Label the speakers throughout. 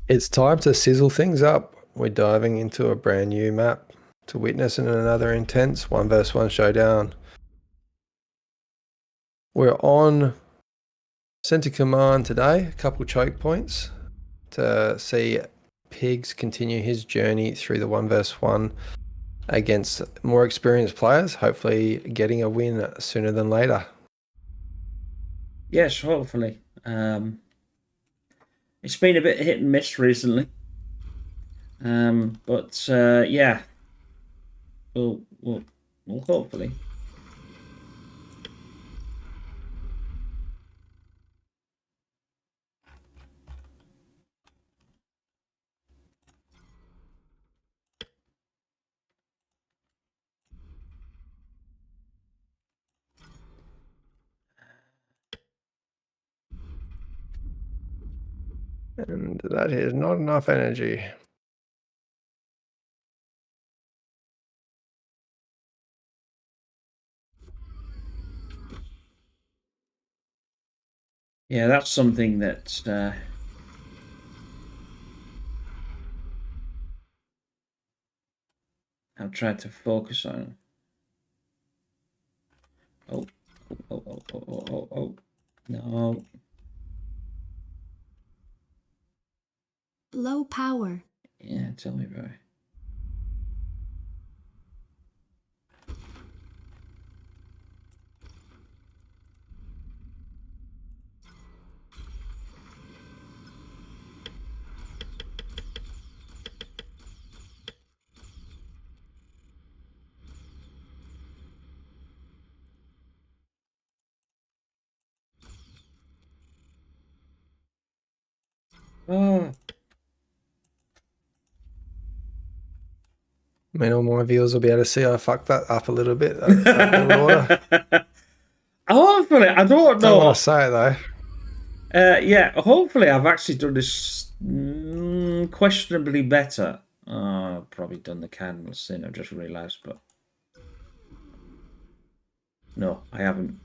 Speaker 1: It's time to sizzle things up. We're diving into a brand new map to witness in another intense 1v1 showdown. We're on Center Command today, a couple choke points to see Pigz continue his journey through the 1v1 against more experienced players, hopefully getting a win sooner than later.
Speaker 2: Yes, hopefully. It's been a bit hit and miss recently. But yeah, we'll hopefully.
Speaker 1: And that is not enough energy.
Speaker 2: Yeah, that's something that I've tried to focus on. Oh, no.
Speaker 3: Low power.
Speaker 2: Yeah, tell me about it. Oh.
Speaker 1: I mean, all my viewers will be able to see I fucked that up a little bit.
Speaker 2: Hopefully, I don't know.
Speaker 1: I want to say it though.
Speaker 2: Yeah, hopefully I've actually done this questionably better. I've probably done the candle sin, I've just realised, but no, I haven't.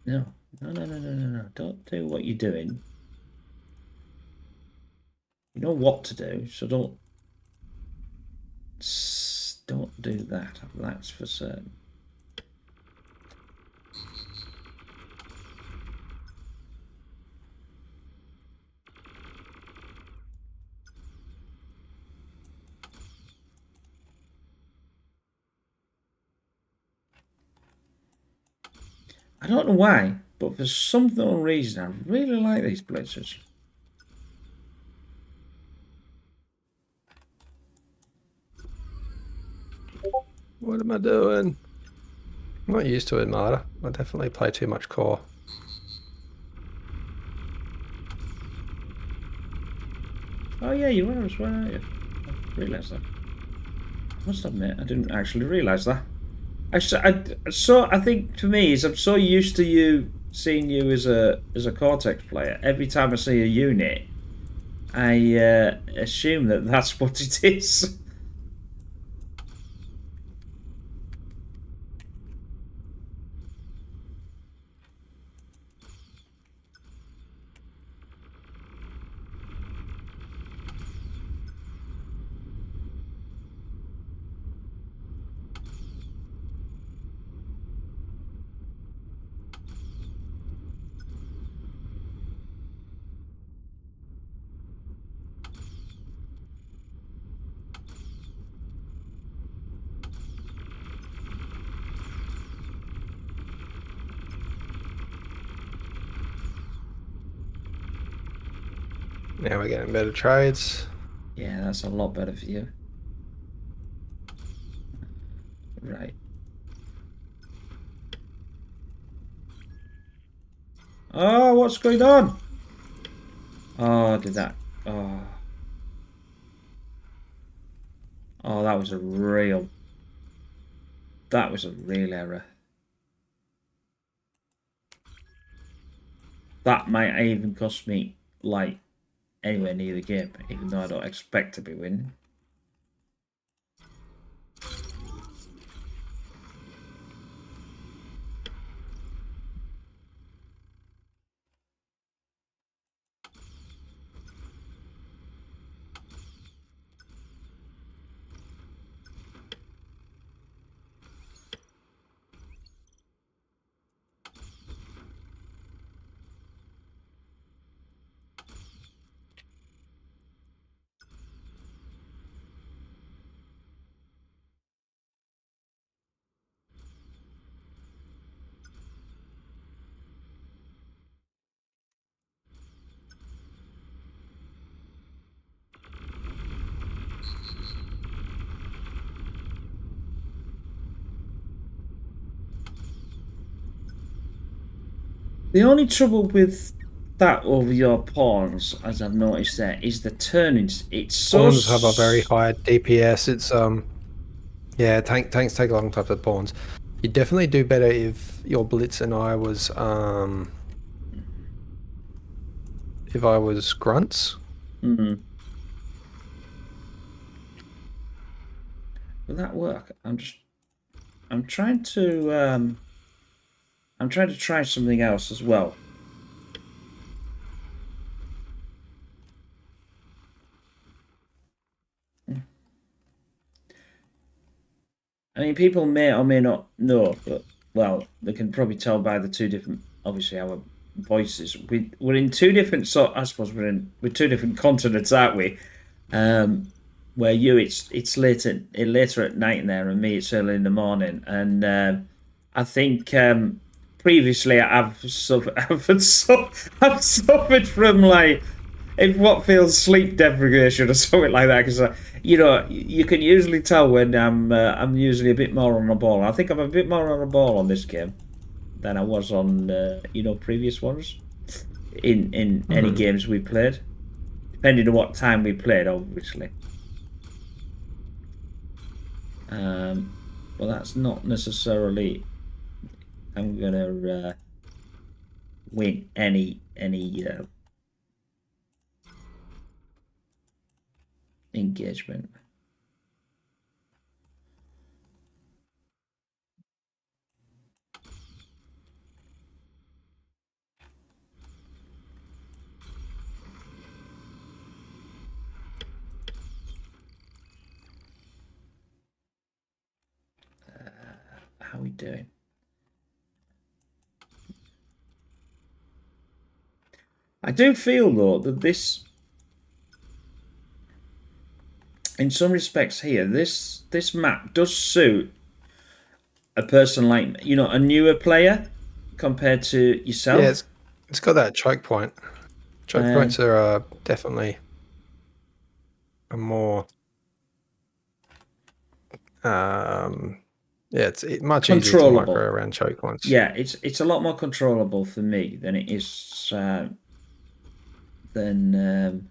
Speaker 2: No, don't do what you're doing. You know what to do, so don't do that. That's for certain. I don't know why, but for some known reason, I really like these blitzers.
Speaker 1: What am I doing? I'm not used to it, Marta. I definitely play too much core.
Speaker 2: Oh yeah, you were as well, aren't you? I realised that. I must admit, I didn't actually realise that. I think for me is I'm so used to seeing you as a Cortex player. Every time I see a unit, I assume that that's what it is.
Speaker 1: Now we're getting better trades.
Speaker 2: Yeah, that's a lot better for you. Right. Oh, what's going on? Oh, did that? Oh. Oh, that was a real... That was a real error. That might even cost me, like, anywhere near the game, even though I don't expect to be winning. The only trouble with that over your pawns, as I've noticed there, is the turnings. It's so
Speaker 1: Pawns have a very high DPS. It's yeah, tanks take a long time for the pawns. You definitely do better if your Blitz and I was if I was grunts.
Speaker 2: Will that work? I'm trying to try something else as well. I mean, people may or may not know, but, well, they can probably tell by the two different, obviously, our voices. We're in two different, I suppose we're two different continents, aren't we? Where it's later at night in there, and me, it's early in the morning. And I think previously I've suffered from, like, what feels sleep deprivation or something like that, because you know, you can usually tell when I'm usually a bit more on the ball. I think I'm a bit more on the ball on this game than I was on you know, previous ones in any games we played, depending on what time we played, obviously. Well, that's not necessarily I'm gonna win any engagement. How are we doing? I do feel, though, that this, in some respects here, this map does suit a person like, you know, a newer player compared to yourself.
Speaker 1: Yeah, it's got that choke point. Choke points are definitely a more yeah, it's much easier to micro around choke points.
Speaker 2: Yeah, it's a lot more controllable for me than it is than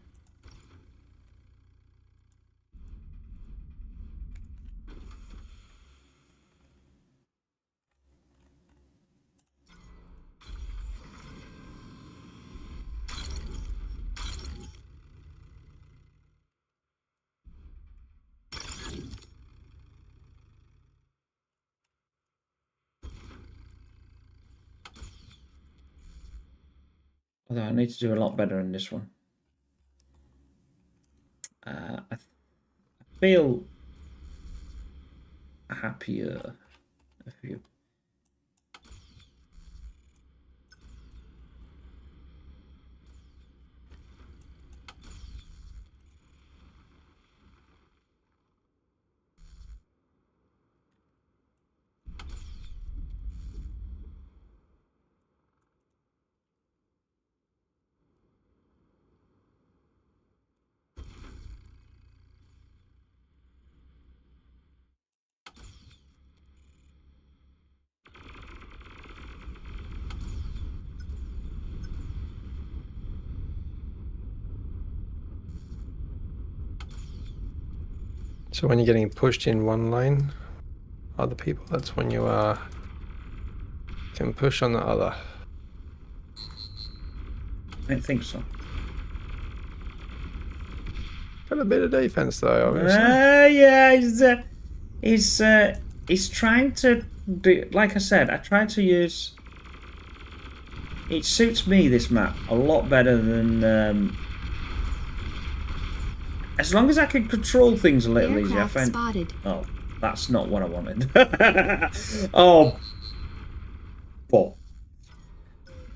Speaker 2: although I need to do a lot better in this one. I feel happier if you.
Speaker 1: So when you're getting pushed in one lane, other people, that's when you can push on the other.
Speaker 2: I think so.
Speaker 1: got a bit of defense though, obviously.
Speaker 2: Yeah, he's trying to do. Like I said, I tried to use. It suits me, this map, a lot better than. As long as I can control things a little easier, I find.
Speaker 3: Spotted.
Speaker 2: Oh, that's not what I wanted. Oh. But.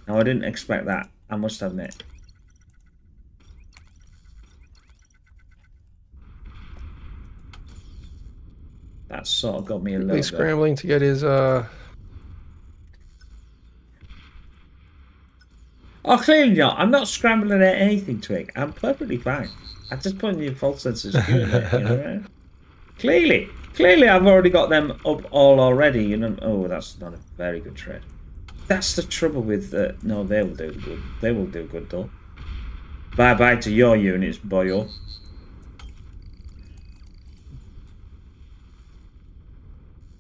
Speaker 2: No, I didn't expect that, I must admit. That sort of got me a little bit.
Speaker 1: Scrambling to get his
Speaker 2: Oh, clearly not. I'm not scrambling at anything, Twig. I'm perfectly fine. I'm just putting the false sense of security, you know? Clearly I've already got them up all already, you know. Oh, that's not a very good trade. That's the trouble with no, they will do good. They will do good though. Bye bye to your units, boyo.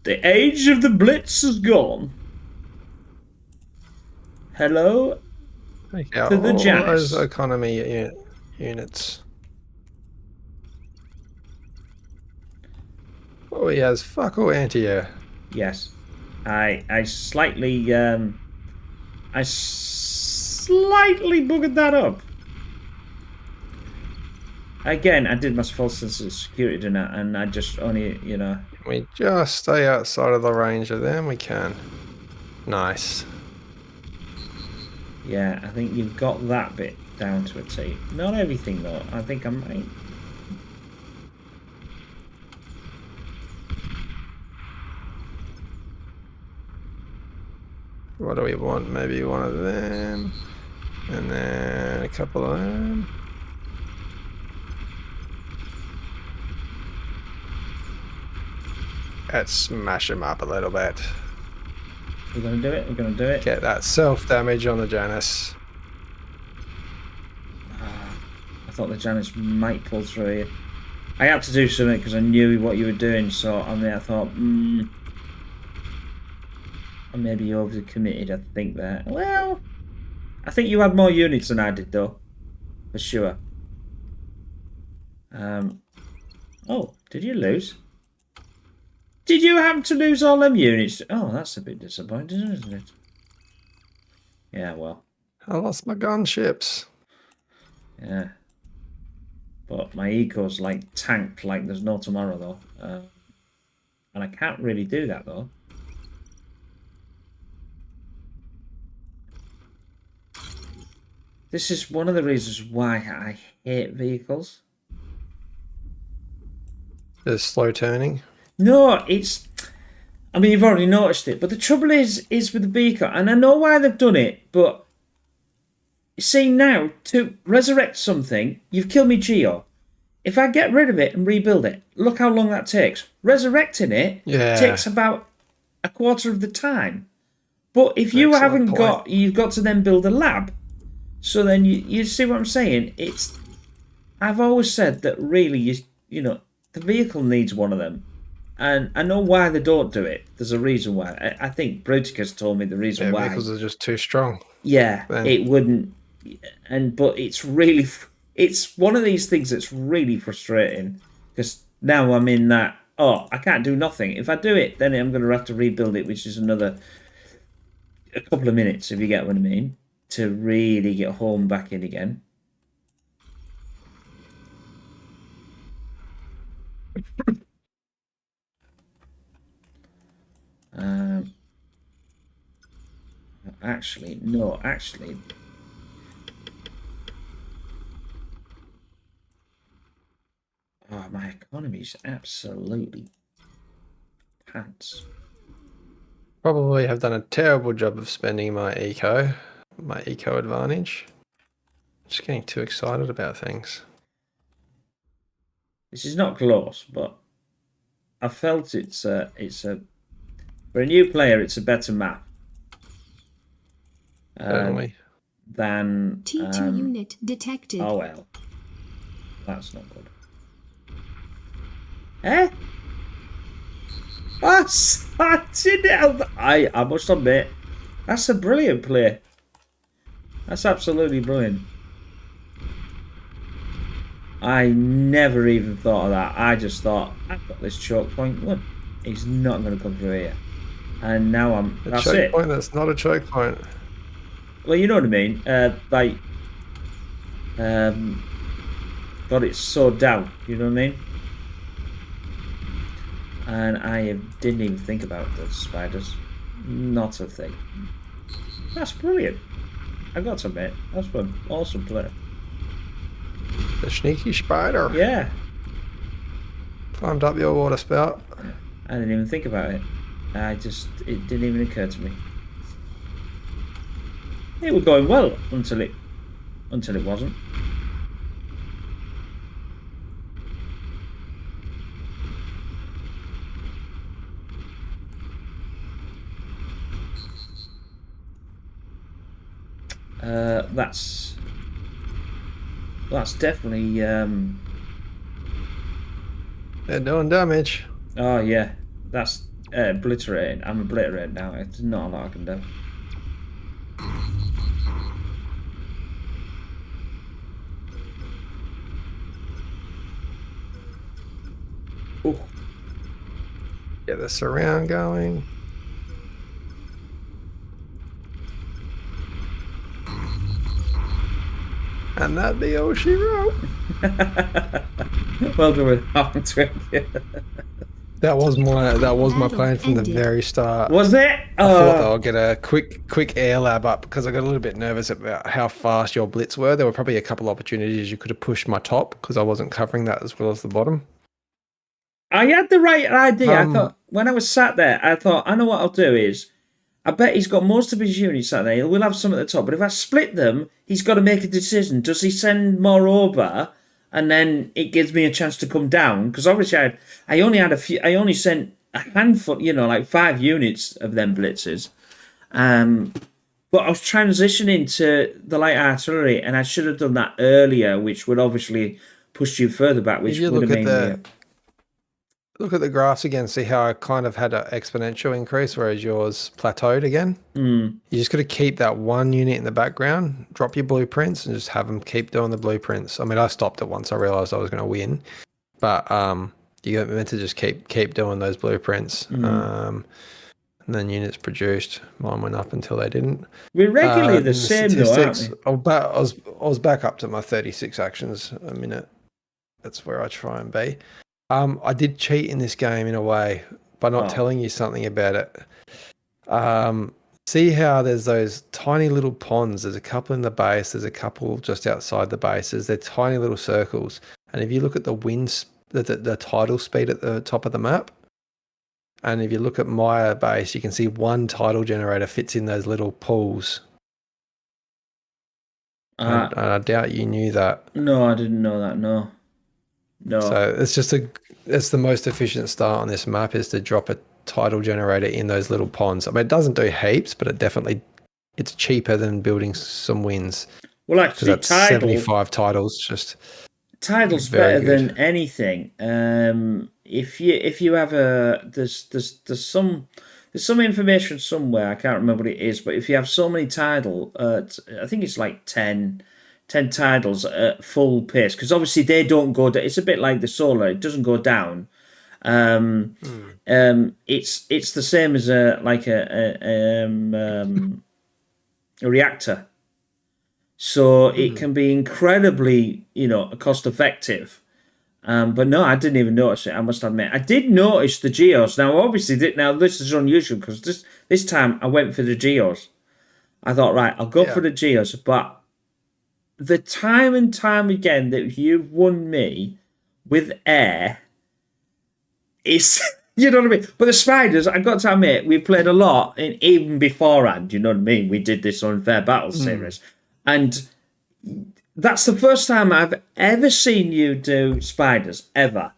Speaker 2: The age of the Blitz is gone. Hello to the Janus.
Speaker 1: Those economy units. Oh, he has fuck all anti-air.
Speaker 2: Yes. I slightly buggered that up. Again, I did my false sense of security, didn't I? And I just only, you know.
Speaker 1: We just stay outside of the range of them. We can. Nice.
Speaker 2: Yeah, I think you've got that bit down to a T. Not everything though. I think I might.
Speaker 1: What do we want? Maybe one of them. And then a couple of them. Let's smash them up a little bit.
Speaker 2: We're going to do it. We're going to do it.
Speaker 1: Get that self-damage on the Janus.
Speaker 2: I thought the Janus might pull through here. I had to do something because I knew what you were doing. So I mean, I thought, I maybe overcommitted. I think there. Well, I think you had more units than I did, though, for sure. Oh, did you lose? Did you happen to lose all them units? Oh, that's a bit disappointing, isn't it? Yeah, well.
Speaker 1: I lost my gunships.
Speaker 2: Yeah. But my eco's like tanked like there's no tomorrow, though. And I can't really do that, though. This is one of the reasons why I hate vehicles.
Speaker 1: The slow turning.
Speaker 2: No, it's... I mean, you've already noticed it. But the trouble is with the vehicle, and I know why they've done it, but... See, now, to resurrect something, you've killed me Geo. If I get rid of it and rebuild it, look how long that takes. Resurrecting it takes about a quarter of the time. But if you haven't got... You've got to then build a lab. So then you see what I'm saying? It's... I've always said that really, you know, the vehicle needs one of them. And I know why they don't do it. There's a reason why. I think Bruticus told me the reason why.
Speaker 1: Vehicles are just too strong.
Speaker 2: Yeah,
Speaker 1: then.
Speaker 2: It wouldn't... But it's really... It's one of these things that's really frustrating. Because now I'm in that... Oh, I can't do nothing. If I do it, then I'm going to have to rebuild it, which is another... A couple of minutes, if you get what I mean. To really get home back in again. Actually. Oh, my economy's absolutely pants.
Speaker 1: Probably have done a terrible job of spending my eco advantage. Just getting too excited about things.
Speaker 2: This is not close, but I felt it's a for a new player, it's a better map.
Speaker 1: Certainly.
Speaker 2: Than
Speaker 3: T2 unit detected.
Speaker 2: Oh well, that's not good. Eh? I must admit, that's a brilliant play. That's absolutely brilliant. I never even thought of that. I just thought, I've got this choke point. Look, he's not going to come through here. And now that's
Speaker 1: choke
Speaker 2: it.
Speaker 1: point that's not a choke point.
Speaker 2: Well, you know what I mean? Got it sewed down. You know what I mean? And I didn't even think about the spiders. Not a thing. That's brilliant. I got to admit, that's fun. Awesome play.
Speaker 1: The sneaky spider.
Speaker 2: Yeah.
Speaker 1: Climbed up your water spout.
Speaker 2: I didn't even think about it. It didn't even occur to me. It was going well until it wasn't. That's definitely
Speaker 1: They're doing damage.
Speaker 2: oh yeah, that's obliterating. I'm obliterated now. It's not a lot I can do. Ooh.
Speaker 1: Get the surround going. And that be all she wrote.
Speaker 2: Well done with Twig.
Speaker 1: That was my plan from the very start.
Speaker 2: Was it?
Speaker 1: I thought I'll get a quick air lab up because I got a little bit nervous about how fast your blitz were. There were probably a couple opportunities you could have pushed my top because I wasn't covering that as well as the bottom.
Speaker 2: I had the right idea. I thought when I was sat there, I thought I know what I'll do is I bet he's got most of his units sat there. We'll have some at the top, but if I split them, he's got to make a decision. Does he send more over, and then it gives me a chance to come down? Because obviously, I only had a few. I only sent a handful, like 5 units of them blitzes. But I was transitioning to the light artillery, and I should have done that earlier, which would obviously push you further back, which would have made me.
Speaker 1: Look at the graphs again, see how I kind of had an exponential increase, whereas yours plateaued again. You just got to keep that one unit in the background, drop your blueprints, and just have them keep doing the blueprints. I mean, I stopped it once I realized I was going to win, but you meant to just keep doing those blueprints. And then units produced. Mine went up until they didn't.
Speaker 2: We're regularly the same, though, aren't we?
Speaker 1: I was back up to my 36 actions a minute. That's where I try and be. I did cheat in this game in a way by not telling you something about it. See how there's those tiny little ponds. There's a couple in the base. There's a couple just outside the bases. They're tiny little circles. And if you look at the wind, the tidal speed at the top of the map, and if you look at my base, you can see one tidal generator fits in those little pools. And I doubt you knew that.
Speaker 2: No, I didn't know that. No.
Speaker 1: So it's the most efficient start on this map is to drop a tidal generator in those little ponds. I mean, it doesn't do heaps, but it's cheaper than building some wins.
Speaker 2: Well, actually,
Speaker 1: that's 75 titles.
Speaker 2: Tidal's better than anything. If you have there's some information somewhere, I can't remember what it is, but if you have so many tidal, I think it's like 10 titles at full pace, because obviously they don't go down. It's a bit like the solar; it doesn't go down. It's the same as a reactor, so it can be incredibly cost effective. But no, I didn't even notice it. I must admit, I did notice the geos. Now, obviously, now this is unusual because this time I went for the geos. I thought, right, I'll go for the geos, but the time and time again that you've won me with air is, you know what I mean? But the spiders, I've got to admit, we played a lot even beforehand, you know what I mean? We did this Unfair Battle series. And that's the first time I've ever seen you do spiders, ever.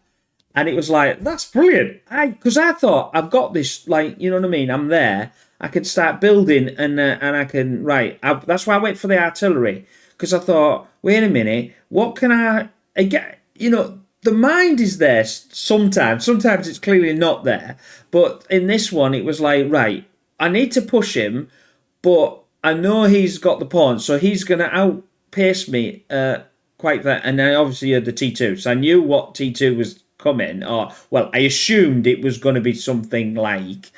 Speaker 2: And it was like, that's brilliant. Because I thought, I've got this, you know what I mean? I'm there. I can start building and I can, that's why I went for the artillery. Because I thought, wait a minute, what can I get? The mind is there sometimes. Sometimes it's clearly not there. But in this one, it was like, right, I need to push him, but I know he's got the pawn, so he's going to outpace me quite that. And I obviously heard the T2, so I knew what T2 was coming. Or well, I assumed it was going to be something like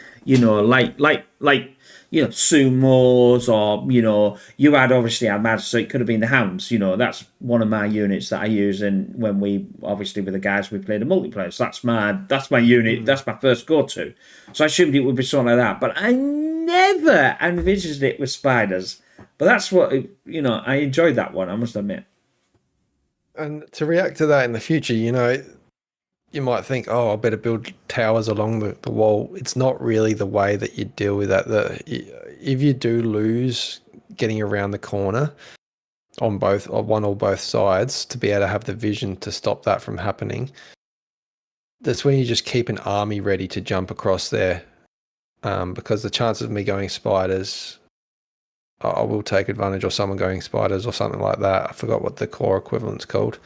Speaker 2: sumos, or you had obviously Armada, so it could have been the Hounds. That's one of my units that I use, and when we obviously with the guys we played a multiplayer. So that's my unit. That's my first go-to. So I assumed it would be something like that, but I never envisioned it with spiders. But that's what I enjoyed that one, I must admit.
Speaker 1: And to react to that in the future, you might think, oh, I better build towers along the wall. It's not really the way that you deal with that. If you do lose getting around the corner on one or both sides, to be able to have the vision to stop that from happening, that's when you just keep an army ready to jump across there. Because the chances of me going spiders, I will take advantage, or someone going spiders or something like that. I forgot what the core equivalent's called.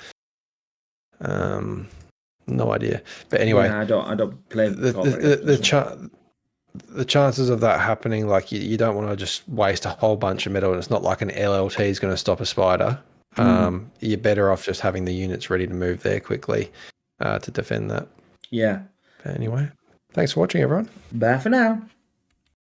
Speaker 1: No idea. But anyway,
Speaker 2: I don't play
Speaker 1: the chances of that happening, like you don't want to just waste a whole bunch of metal, and it's not like an LLT is going to stop a spider. You're better off just having the units ready to move there quickly to defend that.
Speaker 2: Yeah.
Speaker 1: But anyway, thanks for watching, everyone.
Speaker 2: Bye for now.